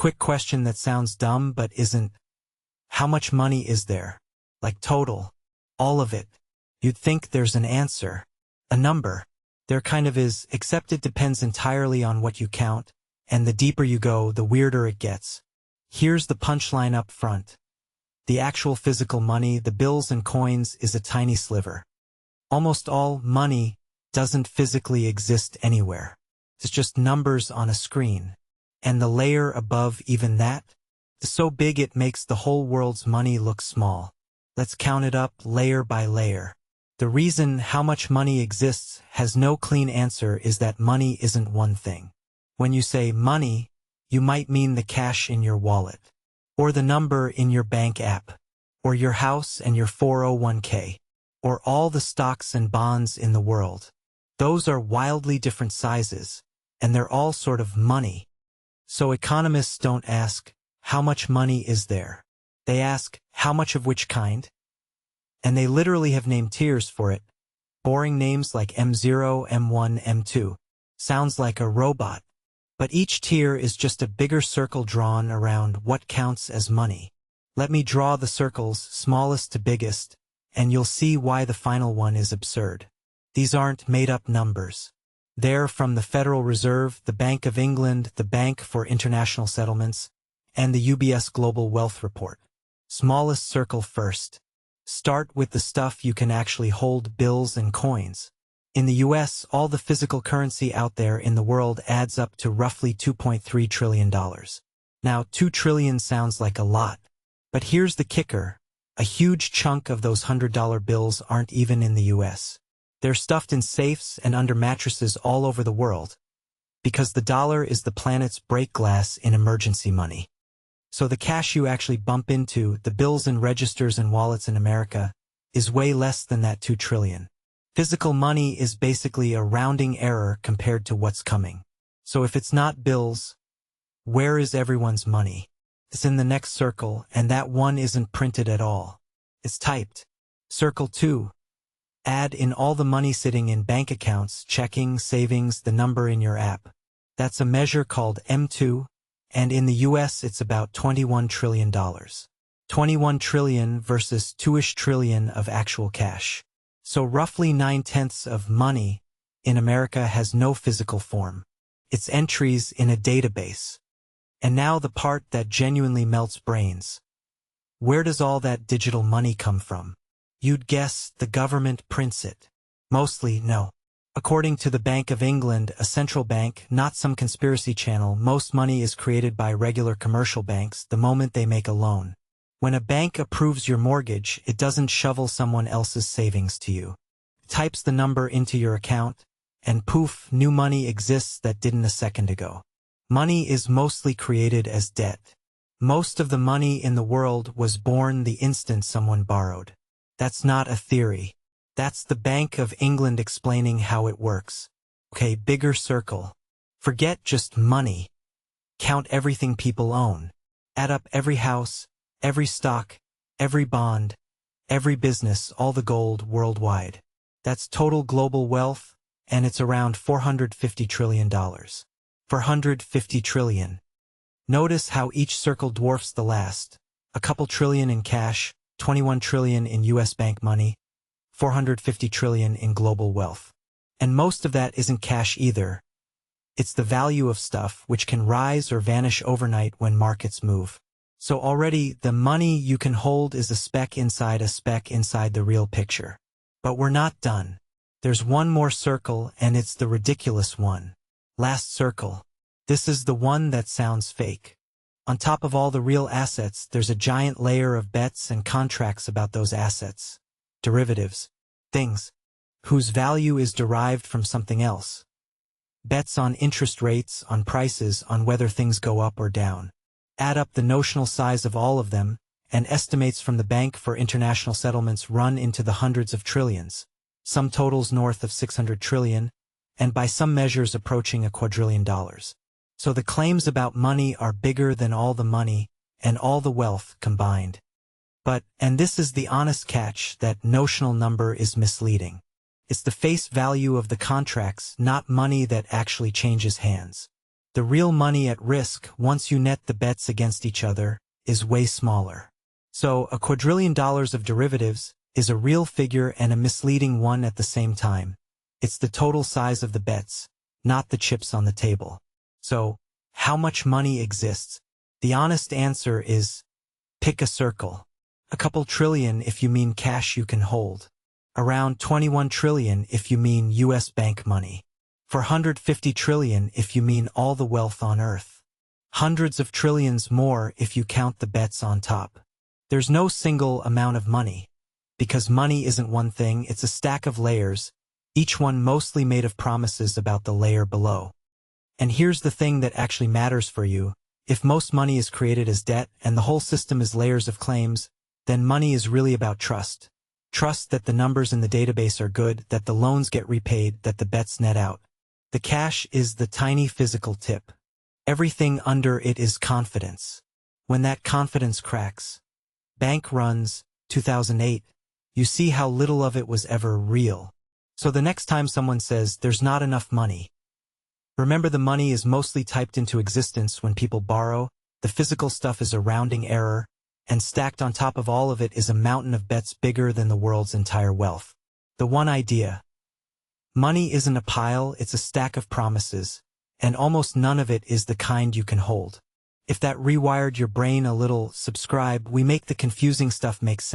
quick question that sounds dumb but isn't. How much money is there? Like total. All of it. You'd think there's an answer. A number. There kind of is, except it depends entirely on what you count, and the deeper you go, the weirder it gets. Here's the punchline up front. The actual physical money, the bills and coins, is a tiny sliver. Almost all money doesn't physically exist anywhere. It's just numbers on a screen. And the layer above even that is so big it makes the whole world's money look small. Let's count it up layer by layer. The reason how much money exists has no clean answer is that money isn't one thing. When you say money, you might mean the cash in your wallet, or the number in your bank app, or your house and your 401k, or all the stocks and bonds in the world. Those are wildly different sizes, and they're all sort of money. So economists don't ask, how much money is there? They ask, how much of which kind? And they literally have named tiers for it. Boring names like M0, M1, M2. Sounds like a robot. But each tier is just a bigger circle drawn around what counts as money. Let me draw the circles, smallest to biggest, and you'll see why the final one is absurd. These aren't made-up numbers. They're from the Federal Reserve, the Bank of England, the Bank for International Settlements, and the UBS Global Wealth Report. Smallest circle first. Start with the stuff you can actually hold, bills and coins. In the US, all the physical currency out there in the world adds up to roughly $2.3 trillion. Now, $2 trillion sounds like a lot. But here's the kicker. A huge chunk of those $100 bills aren't even in the US. They're stuffed in safes and under mattresses all over the world. Because the dollar is the planet's break glass in emergency money. So the cash you actually bump into, the bills and registers and wallets in America, is way less than that $2 trillion. Physical money is basically a rounding error compared to what's coming. So if it's not bills, where is everyone's money? It's in the next circle, and that one isn't printed at all. It's typed. Circle 2. Add in all the money sitting in bank accounts, checking, savings, the number in your app. That's a measure called M2, and in the US it's about $21 trillion. 21 trillion versus 2-ish trillion of actual cash. So roughly 9/10 of money in America has no physical form. It's entries in a database. And now the part that genuinely melts brains. Where does all that digital money come from? You'd guess the government prints it. Mostly, no. According to the Bank of England, a central bank, not some conspiracy channel, most money is created by regular commercial banks the moment they make a loan. When a bank approves your mortgage, it doesn't shovel someone else's savings to you. It types the number into your account, and poof, new money exists that didn't a second ago. Money is mostly created as debt. Most of the money in the world was born the instant someone borrowed. That's not a theory. That's the Bank of England explaining how it works. Okay, bigger circle. Forget just money. Count everything people own. Add up every house, every stock, every bond, every business, all the gold worldwide. That's total global wealth, and it's around $450 trillion. 450 trillion. Notice how each circle dwarfs the last. A couple trillion in cash, 21 trillion in US bank money, 450 trillion in global wealth. And most of that isn't cash either. It's the value of stuff which can rise or vanish overnight when markets move. So already, the money you can hold is a speck inside the real picture. But we're not done. There's one more circle, and it's the ridiculous one. Last circle. This is the one that sounds fake. On top of all the real assets, there's a giant layer of bets and contracts about those assets. Derivatives. Things. Whose value is derived from something else. Bets on interest rates, on prices, on whether things go up or down. Add up the notional size of all of them, and estimates from the Bank for International Settlements run into the hundreds of trillions. Some totals north of 600 trillion, and by some measures approaching $1 quadrillion. So the claims about money are bigger than all the money, and all the wealth combined. But, and this is the honest catch, that notional number is misleading. It's the face value of the contracts, not money that actually changes hands. The real money at risk, once you net the bets against each other, is way smaller. So, $1 quadrillion of derivatives is a real figure and a misleading one at the same time. It's the total size of the bets, not the chips on the table. So, how much money exists? The honest answer is, pick a circle. A couple trillion if you mean cash you can hold. Around 21 trillion if you mean US bank money. 450 trillion if you mean all the wealth on Earth. Hundreds of trillions more if you count the bets on top. There's no single amount of money. Because money isn't one thing, it's a stack of layers, each one mostly made of promises about the layer below. And here's the thing that actually matters for you. If most money is created as debt and the whole system is layers of claims, then money is really about trust. Trust that the numbers in the database are good, that the loans get repaid, that the bets net out. The cash is the tiny physical tip. Everything under it is confidence. When that confidence cracks, bank runs, 2008, you see how little of it was ever real. So the next time someone says there's not enough money, remember the money is mostly typed into existence when people borrow, the physical stuff is a rounding error, and stacked on top of all of it is a mountain of bets bigger than the world's entire wealth. The one idea. Money isn't a pile, it's a stack of promises, and almost none of it is the kind you can hold. If that rewired your brain a little, subscribe, we make the confusing stuff make sense.